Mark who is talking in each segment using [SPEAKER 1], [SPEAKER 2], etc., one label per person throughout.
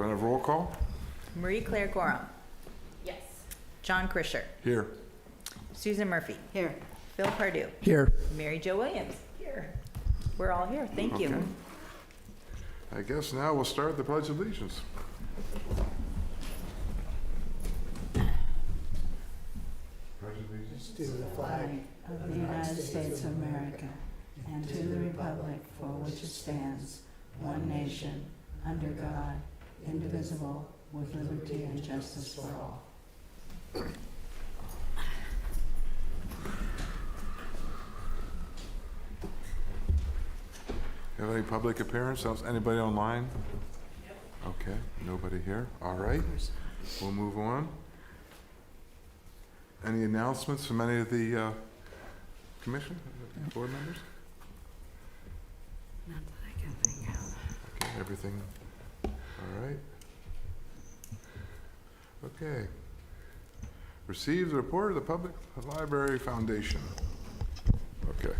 [SPEAKER 1] Do I have roll call?
[SPEAKER 2] Marie-Claire Gorham.
[SPEAKER 3] Yes.
[SPEAKER 2] John Krischer.
[SPEAKER 1] Here.
[SPEAKER 2] Susan Murphy.
[SPEAKER 3] Here.
[SPEAKER 2] Phil Pardue.
[SPEAKER 4] Here.
[SPEAKER 2] Mary Jo Williams. Here. We're all here. Thank you.
[SPEAKER 1] Okay. I guess now we'll start the Pledge of Allegiance. Pledge of Allegiance.
[SPEAKER 4] To the flag
[SPEAKER 5] of the United States of America, and to the republic for which it stands, one nation, under God, indivisible, with liberty and justice for all.
[SPEAKER 1] Have any public appearance? Anybody online? Okay, nobody here. All right, we'll move on. Any announcements from any of the commission, board members?
[SPEAKER 5] Not that I can think of.
[SPEAKER 1] Okay, everything, all right. Okay. Receive the report of the Public Library Foundation. Okay.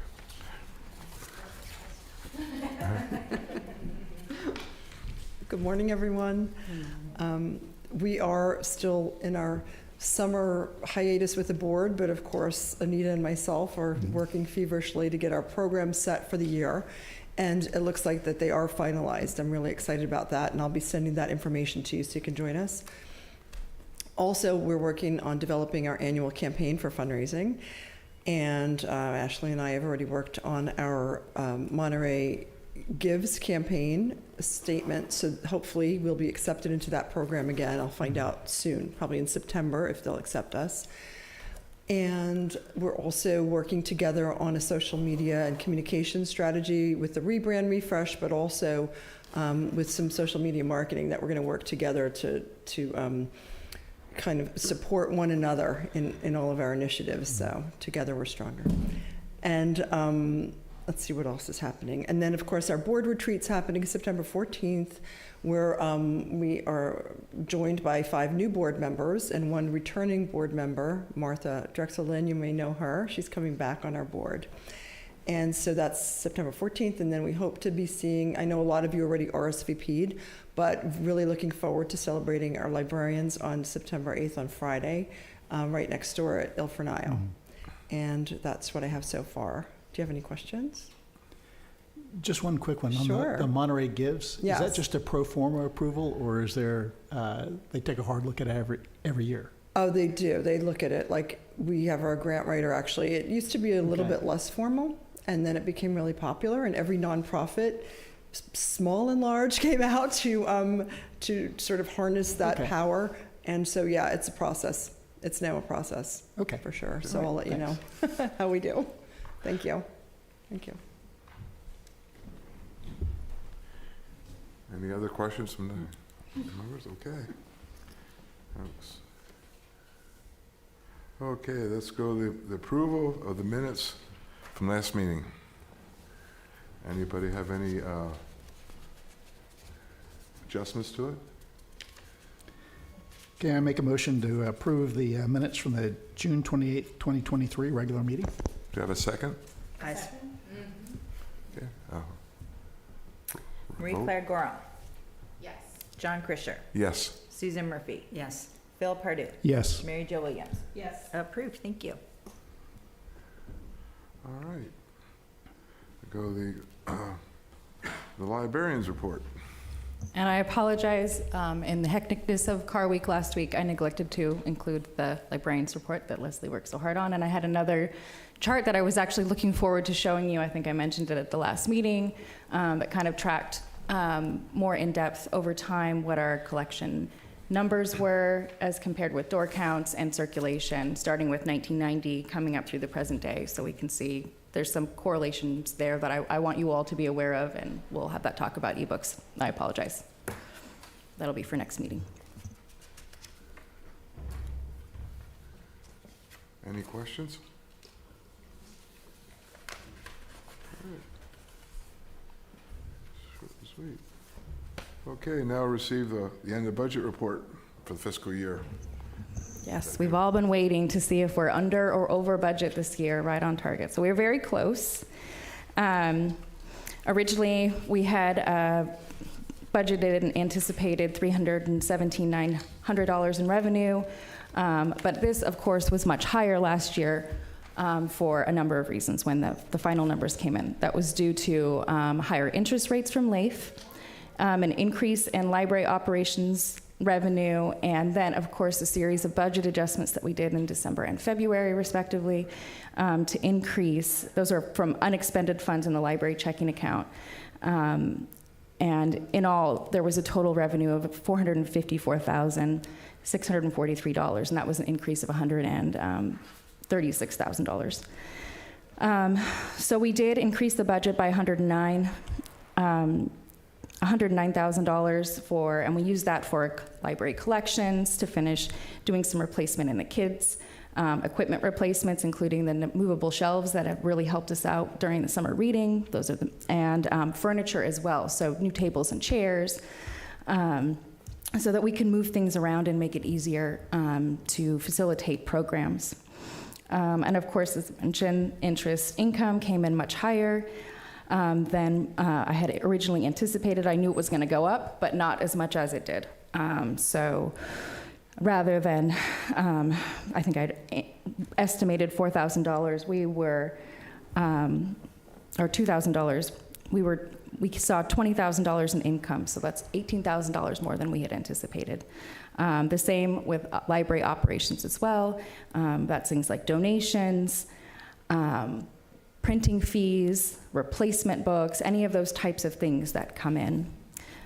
[SPEAKER 4] Good morning, everyone. We are still in our summer hiatus with the board, but of course, Anita and myself are working feverishly to get our program set for the year. And it looks like that they are finalized. I'm really excited about that, and I'll be sending that information to you so you can join us. Also, we're working on developing our annual campaign for fundraising. And Ashley and I have already worked on our Monterey Gives campaign statement, so hopefully we'll be accepted into that program again. I'll find out soon, probably in September, if they'll accept us. And we're also working together on a social media and communication strategy with the rebrand refresh, but also with some social media marketing that we're going to work together to kind of support one another in all of our initiatives. So together we're stronger. And let's see what else is happening. And then, of course, our board retreat's happening September 14th, where we are joined by 5 new board members and 1 returning board member, Martha Drexel-Lynn. You may know her. She's coming back on our board. And so that's September 14th, and then we hope to be seeing, I know a lot of you already RSVP'd, but really looking forward to celebrating our librarians on September 8th on Friday, right next door at Il Fornaio. And that's what I have so far. Do you have any questions?
[SPEAKER 6] Just one quick one.
[SPEAKER 4] Sure.
[SPEAKER 6] On the Monterey Gives,
[SPEAKER 4] Yes.
[SPEAKER 6] is that just a pro forma approval, or is there, they take a hard look at it every year?
[SPEAKER 4] Oh, they do. They look at it like we have our grant writer, actually. It used to be a little
[SPEAKER 6] Okay.
[SPEAKER 4] bit less formal, and then it became really popular, and every nonprofit, small and large, came out to sort of harness that
[SPEAKER 6] Okay.
[SPEAKER 4] power. And so, yeah, it's a process. It's now a process.
[SPEAKER 6] Okay.
[SPEAKER 4] For sure. So
[SPEAKER 6] All right,
[SPEAKER 4] I'll let you know how we do. Thank you. Thank you.
[SPEAKER 1] Any other questions from the members? Okay. Thanks. Okay, let's go to the approval of the minutes from last meeting. Anybody have any adjustments to it?
[SPEAKER 6] Okay, I make a motion to approve the minutes from the June 28th, 2023 regular meeting.
[SPEAKER 1] Do you have a second?
[SPEAKER 2] Guys.
[SPEAKER 1] Okay.
[SPEAKER 2] Marie-Claire Gorham.
[SPEAKER 3] Yes.
[SPEAKER 2] John Krischer.
[SPEAKER 1] Yes.
[SPEAKER 2] Susan Murphy.
[SPEAKER 5] Yes.
[SPEAKER 2] Phil Pardue.
[SPEAKER 6] Yes.
[SPEAKER 2] Mary Jo Williams.
[SPEAKER 3] Yes.
[SPEAKER 2] Approved. Thank you.
[SPEAKER 1] All right. Go to the librarian's report.
[SPEAKER 7] And I apologize, in the hecticness of Car Week last week, I neglected to include the librarian's report that Leslie worked so hard on, and I had another chart that I was actually looking forward to showing you. I think I mentioned it at the last meeting, that kind of tracked more in depth over time what our collection numbers were as compared with door counts and circulation, starting with 1990, coming up through the present day, so we can see there's some correlations there that I want you all to be aware of, and we'll have that talk about ebooks. I apologize. That'll be for next meeting.
[SPEAKER 1] Any questions? All right. Short and sweet. Okay, now receive the end of budget report for the fiscal year.
[SPEAKER 7] Yes, we've all been waiting to see if we're under or over budget this year, right on target. So we're very close. Originally, we had budgeted and anticipated $317,900 in revenue. But this, of course, was much higher last year for a number of reasons when the final numbers came in. That was due to higher interest rates from LAIF, an increase in library operations revenue, and then, of course, a series of budget adjustments that we did in December and February, respectively, to increase. Those are from unexpended funds in the library checking account. And in all, there was a total revenue of $454,643, and that was an increase of $136,000. So we did increase the budget by $109,000 for, and we used that for library collections to finish doing some replacement in the kids' equipment replacements, including the movable shelves that have really helped us out during the summer reading. Those are and furniture as well, so new tables and chairs, so that we can move things around and make it easier to facilitate programs. And of course, as mentioned, interest income came in much higher than I had originally anticipated. I knew it was going to go up, but not as much as it did. So rather than, I think I'd estimated $4,000, we were, or $2,000, we saw $20,000 in income, so that's $18,000 more than we had anticipated. The same with library operations as well. That's things like donations, printing fees, replacement books, any of those types of things that come in.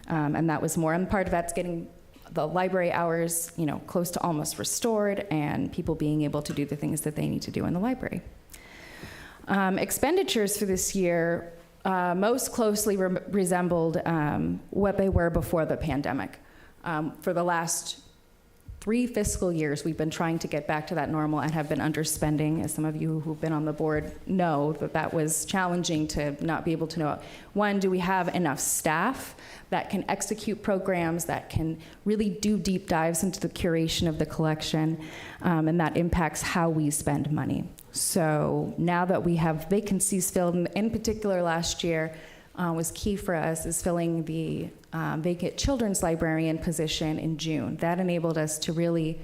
[SPEAKER 7] And that was more, and part of that's getting the library hours, close to almost restored, and people being able to do the things that they need to do in the library. Expenditures for this year most closely resembled what they were before the pandemic. For the last 3 fiscal years, we've been trying to get back to that normal and have been underspending. As some of you who've been on the board know, that was challenging to not be able to know. One, do we have enough staff that can execute programs, that can really do deep dives into the curation of the collection, and that impacts how we spend money. So now that we have vacancies filled, and in particular last year was key for us, is filling the vacant children's librarian position in June. That enabled us to really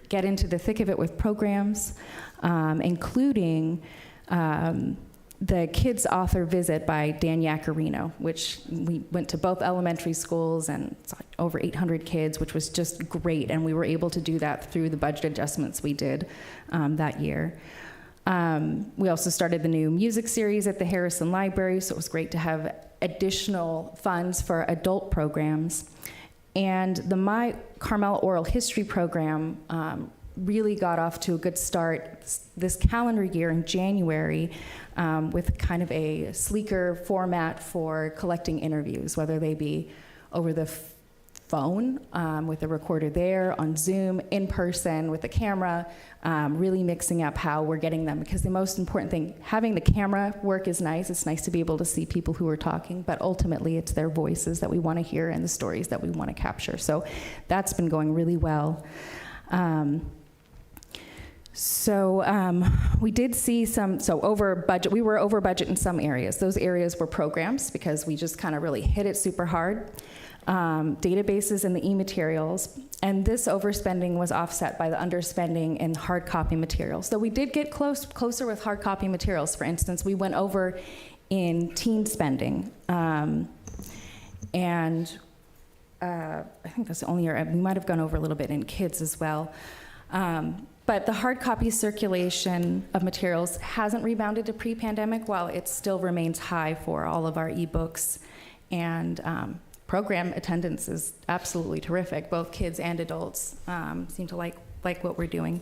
[SPEAKER 7] get into the thick of it with programs, including the Kids Author Visit by Dan Yaccarino, which we went to both elementary schools, and it's like over 800 kids, which was just great, and we were able to do that through the budget adjustments we did that year. We also started the new music series at the Harrison Library, so it was great to have additional funds for adult programs. And the My Carmel Oral History program really got off to a good start this calendar year in January with kind of a sleeker format for collecting interviews, whether they be over the phone with a recorder there, on Zoom, in person with a camera, really mixing up how we're getting them. Because the most important thing, having the camera work is nice. It's nice to be able to see people who are talking, but ultimately it's their voices that we want to hear and the stories that we want to capture. So that's been going really well. We did see over budget. We were over budget in some areas. Those areas were programs, because we just kind of really hit it super hard. Databases and the e-materials, and this overspending was offset by the underspending in hard copy materials. So we did get closer with hard copy materials. For instance, we went over in teen spending, and I think that's the only area. We might have gone over a little bit in kids as well. But the hard copy circulation of materials hasn't rebounded to pre-pandemic, while it still remains high for all of our ebooks, and program attendance is absolutely terrific. Both kids and adults seem to like what we're doing.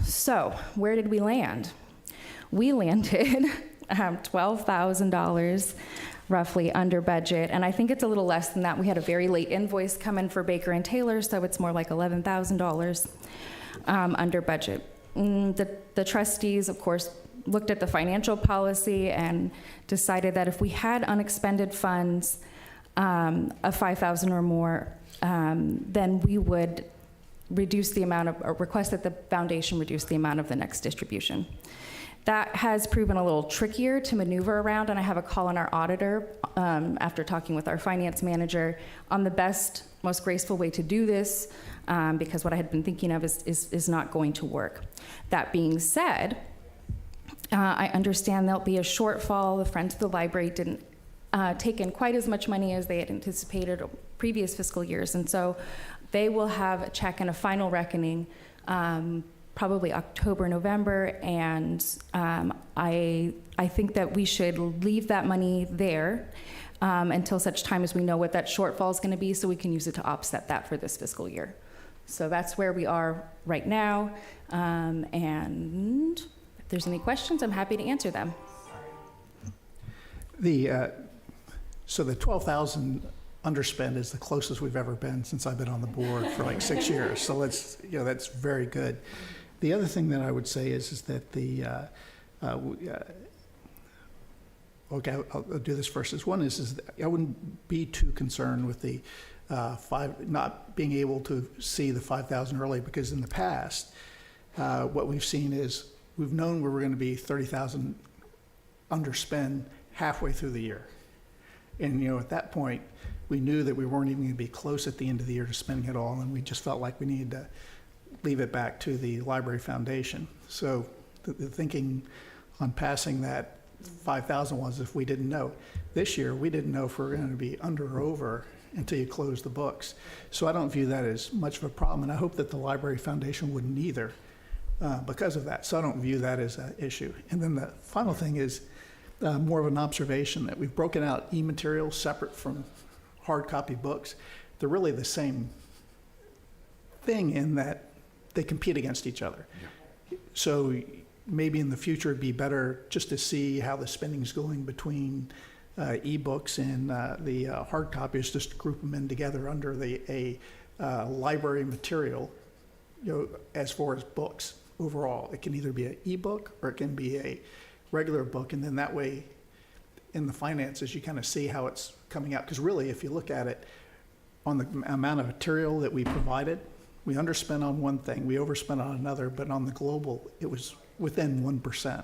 [SPEAKER 7] So where did we land? We landed $12,000 roughly under budget, and I think it's a little less than that. We had a very late invoice come in for Baker and Taylor, so it's more like $11,000 under budget. The trustees, of course, looked at the financial policy and decided that if we had unexpended funds of $5,000 or more, then we would reduce the amount of, or request that the foundation reduce the amount of the next distribution. That has proven a little trickier to maneuver around, and I have a call on our auditor after talking with our finance manager on the best, most graceful way to do this, because what I had been thinking of is not going to work. That being said, I understand there'll be a shortfall. The Friends of the Library didn't take in quite as much money as they had anticipated previous fiscal years, and so they will have a check and a final reckoning probably October, November, and I think that we should leave that money there until such time as we know what that shortfall is going to be, so we can use it to offset that for this fiscal year. So that's where we are right now, and if there's any questions, I'm happy to answer them.
[SPEAKER 6] So the 12,000 underspend is the closest we've ever been since I've been on the board for like 6 years. So that's very good. The other thing that I would say is that okay, I'll do this first. One is that I wouldn't be too concerned with the not being able to see the 5,000 early, because in the past, what we've seen is we've known we were going to be 30,000 underspend halfway through the year. And, at that point, we knew that we weren't even going to be close at the end of the year to spending it all, and we just felt like we needed to leave it back to the library foundation. So the thinking on passing that 5,000 was if we didn't know. This year, we didn't know if we were going to be under or over until you close the books. So I don't view that as much of a problem, and I hope that the library foundation wouldn't either because of that. So I don't view that as an issue. And then the final thing is more of an observation that we've broken out e-materials separate from hard copy books. They're really the same thing in that they compete against each other. Yeah. So maybe in the future it'd be better just to see how the spending's going between e-books and the hard copies, just to group them in together under a library material, as far as books overall. It can either be an e-book or it can be a regular book, and then that way in the finances you kind of see how it's coming out. Because really, if you look at it on the amount of material that we provided, we underspent on one thing, we overspent on another, but on the global, it was within 1%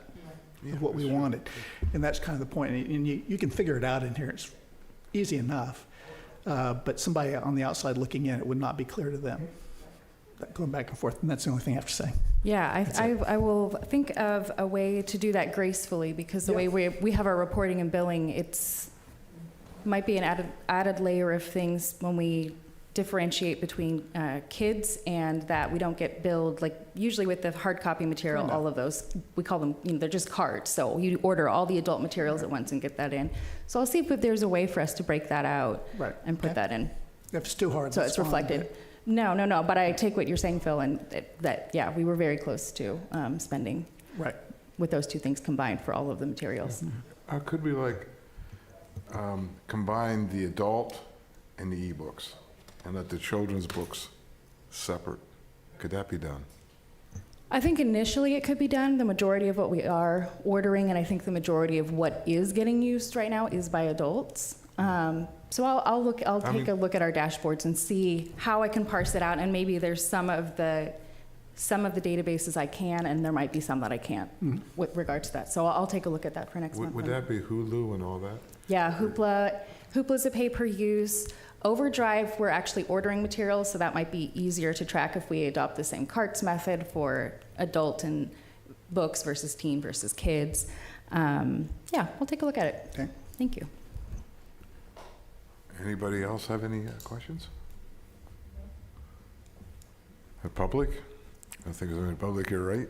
[SPEAKER 6] of what we wanted. And that's kind of the point. And you can figure it out in here. It's easy enough. But somebody on the outside looking in, it would not be clear to them. Going back and forth, and that's the only thing I have to say.
[SPEAKER 7] Yeah, I will think of a way to do that gracefully, because the way we have our reporting and billing, it's might be an added layer of things when we differentiate between kids, and that we don't get billed, like usually with the hard copy material, all of those, we call them, they're just cards. So you order all the adult materials at once and get that in. So I'll see if there's a way for us to break that out and put that in.
[SPEAKER 6] If it's too hard,
[SPEAKER 7] so it's reflected. No, but I take what you're saying, Phil, and that we were very close to spending with those two things combined for all of the materials.
[SPEAKER 1] Could we combine the adult and the e-books and let the children's books separate? Could that be done?
[SPEAKER 7] I think initially it could be done. The majority of what we are ordering, and I think the majority of what is getting used right now, is by adults. So I'll take a look at our dashboards and see how I can parse it out, and maybe there's some of the databases I can, and there might be some that I can't with regards to that. So I'll take a look at that for next month.
[SPEAKER 1] Would that be Hulu and all that?
[SPEAKER 7] Yeah, Hoopla's a pay-per-use. Overdrive, we're actually ordering materials, so that might be easier to track if we adopt the same carts method for adult and books versus teen versus kids. Yeah, we'll take a look at it.
[SPEAKER 6] Okay.
[SPEAKER 7] Thank you.
[SPEAKER 1] Anybody else have any questions? The public? I don't think there's any public here, right?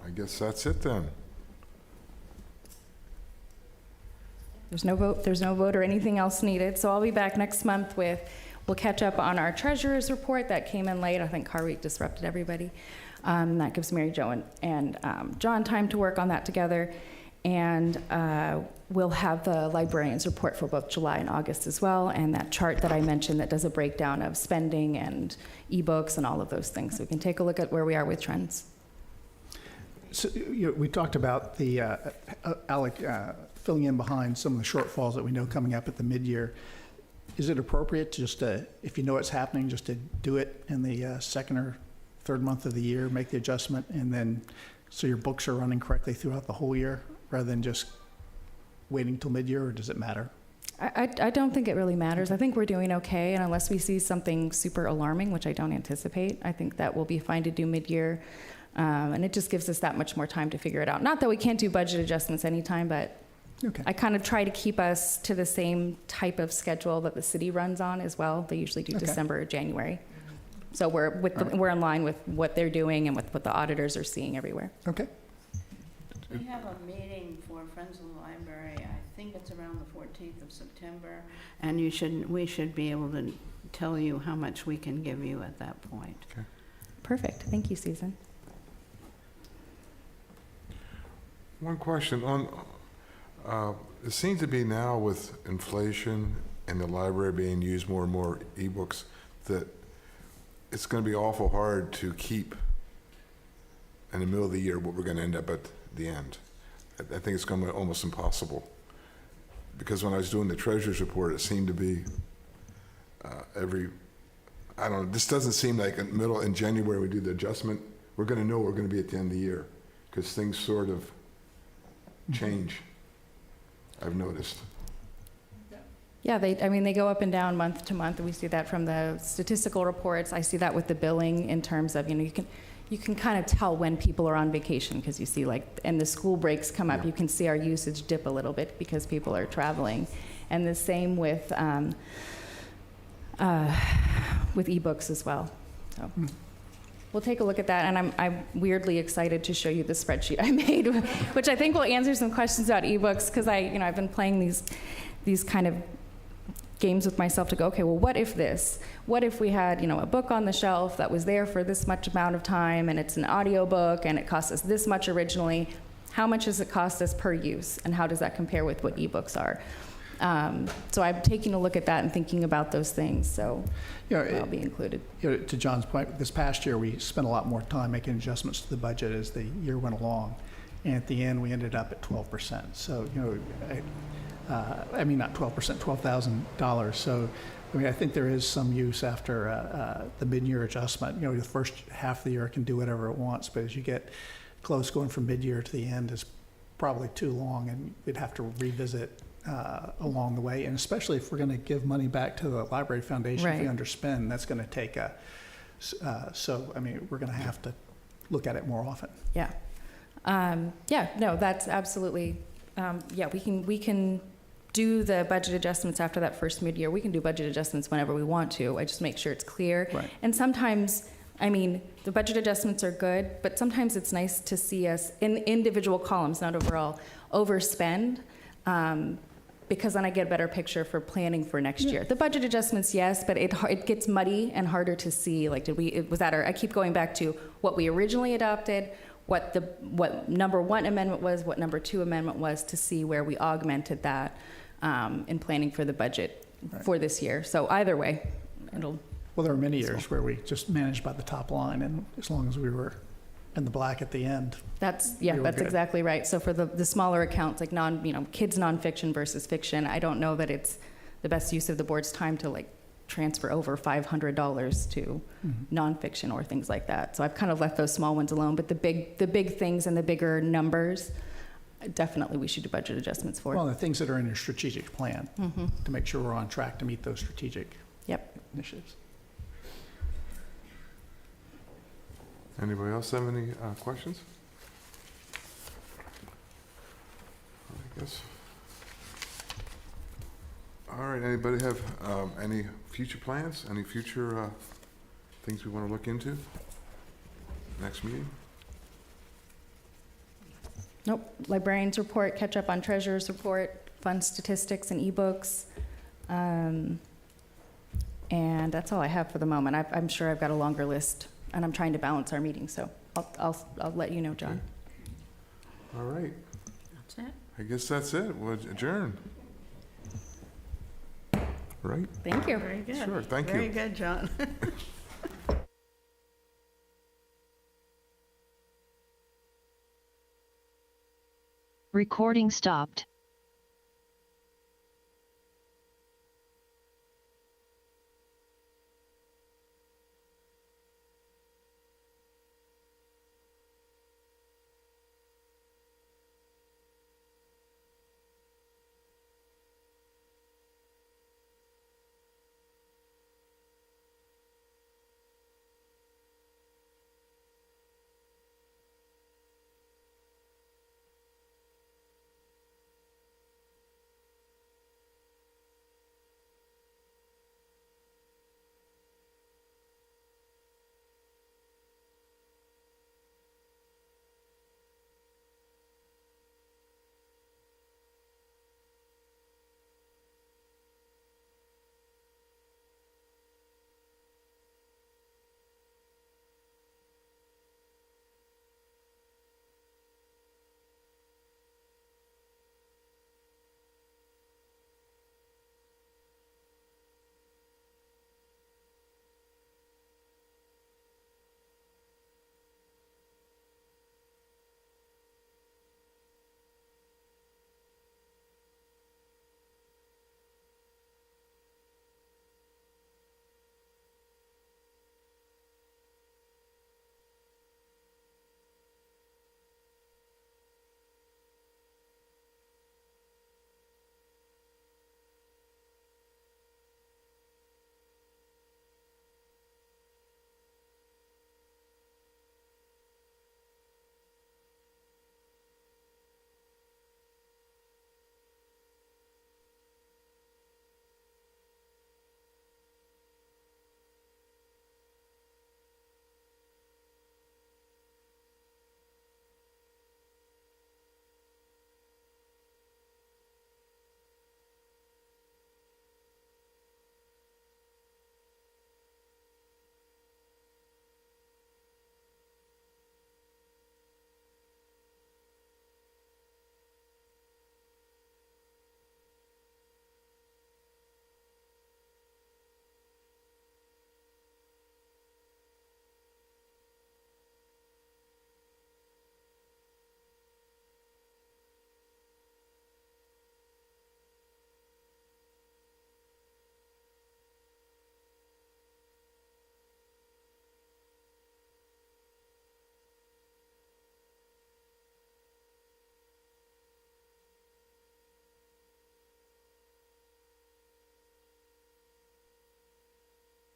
[SPEAKER 1] I guess that's it then.
[SPEAKER 7] There's no vote or anything else needed. So I'll be back next month we'll catch up on our treasurer's report that came in late. I think Car Week disrupted everybody. That gives Mary Jo and John time to work on that together. And we'll have the librarian's report for both July and August as well, and that chart that I mentioned that does a breakdown of spending and ebooks and all of those things. So we can take a look at where we are with trends.
[SPEAKER 6] So we talked about the Alec filling in behind some of the shortfalls that we know coming up at the mid-year. Is it appropriate to just, if you know it's happening, just to do it in the second or third month of the year, make the adjustment, and then So your books are running correctly throughout the whole year, rather than just waiting till mid-year, or does it matter?
[SPEAKER 7] I don't think it really matters. I think we're doing okay, and unless we see something super alarming, which I don't anticipate, I think that we'll be fine to do mid-year. And it just gives us that much more time to figure it out. Not that we can't do budget adjustments anytime, but
[SPEAKER 6] Okay.
[SPEAKER 7] I kind of try to keep us to the same type of schedule that the city runs on as well. They usually do
[SPEAKER 6] Okay.
[SPEAKER 7] December or January. So we're in line with what they're doing and with what the auditors are seeing everywhere.
[SPEAKER 6] Okay.
[SPEAKER 5] We have a meeting for Friends of the Library, I think it's around the 14th of September, and we should be able to tell you how much we can give you at that point.
[SPEAKER 7] Perfect. Thank you, Susan.
[SPEAKER 1] One question on, it seems to be now with inflation and the library being used more and more ebooks, that it's going to be awful hard to keep in the middle of the year what we're going to end up at the end. I think it's going to be almost impossible. Because when I was doing the treasurer's report, it seemed to be I don't know, this doesn't seem like in January we do the adjustment, we're going to know we're going to be at the end of the year, because things sort of change, I've noticed.
[SPEAKER 7] Yeah, they go up and down month to month. We see that from the statistical reports. I see that with the billing in terms of, you can kind of tell when people are on vacation, because you see and the school breaks come up,
[SPEAKER 1] Yeah.
[SPEAKER 7] you can see our usage dip a little bit because people are traveling. And the same with ebooks as well. So we'll take a look at that, and I'm weirdly excited to show you the spreadsheet I made, which I think will answer some questions about ebooks, because I've been playing these kind of games with myself to go, okay, well, what if this? What if we had, a book on the shelf that was there for this much amount of time, and it's an audio book, and it cost us this much originally? How much does it cost us per use, and how does that compare with what ebooks are? So I'm taking a look at that and thinking about those things, so that'll be included.
[SPEAKER 6] To John's point, this past year, we spent a lot more time making adjustments to the budget as the year went along. And at the end, we ended up at 12%. So, not 12%, $12,000. So, I think there is some use after the mid-year adjustment. The first half of the year it can do whatever it wants, but as you get close, going from mid-year to the end is probably too long, and we'd have to revisit along the way. And especially if we're going to give money back to the Library Foundation, if we
[SPEAKER 7] Right.
[SPEAKER 6] underspend, that's going to take we're going to have to look at it more often.
[SPEAKER 7] Yeah. No, that's absolutely, we can do the budget adjustments after that first mid-year. We can do budget adjustments whenever we want to. I just make sure it's clear.
[SPEAKER 6] Right.
[SPEAKER 7] And sometimes, the budget adjustments are good, but sometimes it's nice to see us in individual columns, not overall, overspend, because then I get a better picture for planning for next year. The budget adjustments, yes, but it gets muddy and harder to see. I keep going back to what we originally adopted, what number 1 amendment was, what number 2 amendment was, to see where we augmented that in planning for the budget for this year. So either way,
[SPEAKER 6] Well, there were many years where we just managed by the top line, and as long as we were in the black at the end.
[SPEAKER 7] That's
[SPEAKER 6] good.
[SPEAKER 7] exactly right. So for the smaller accounts, like kids nonfiction versus fiction, I don't know that it's the best use of the board's time to transfer over $500 to nonfiction or things like that. So I've kind of left those small ones alone, but the big things and the bigger numbers, definitely we should do budget adjustments for.
[SPEAKER 6] Well, the things that are in your strategic plan to make sure we're on track to meet those strategic initiatives.
[SPEAKER 1] Anybody else have any questions? I guess. All right, anybody have any future plans? Any future things we want to look into? Next meeting?
[SPEAKER 7] Nope. Librarians report, catch up on treasurer's report, fund statistics and ebooks. And that's all I have for the moment. I'm sure I've got a longer list, and I'm trying to balance our meetings, so I'll let you know, John.
[SPEAKER 1] Okay. All right.
[SPEAKER 5] That's it.
[SPEAKER 1] I guess that's it. We'll adjourn. Right?
[SPEAKER 7] Thank you.
[SPEAKER 5] Very good.
[SPEAKER 1] Sure, thank you.
[SPEAKER 5] Very good, John.
[SPEAKER 8] Recording stopped.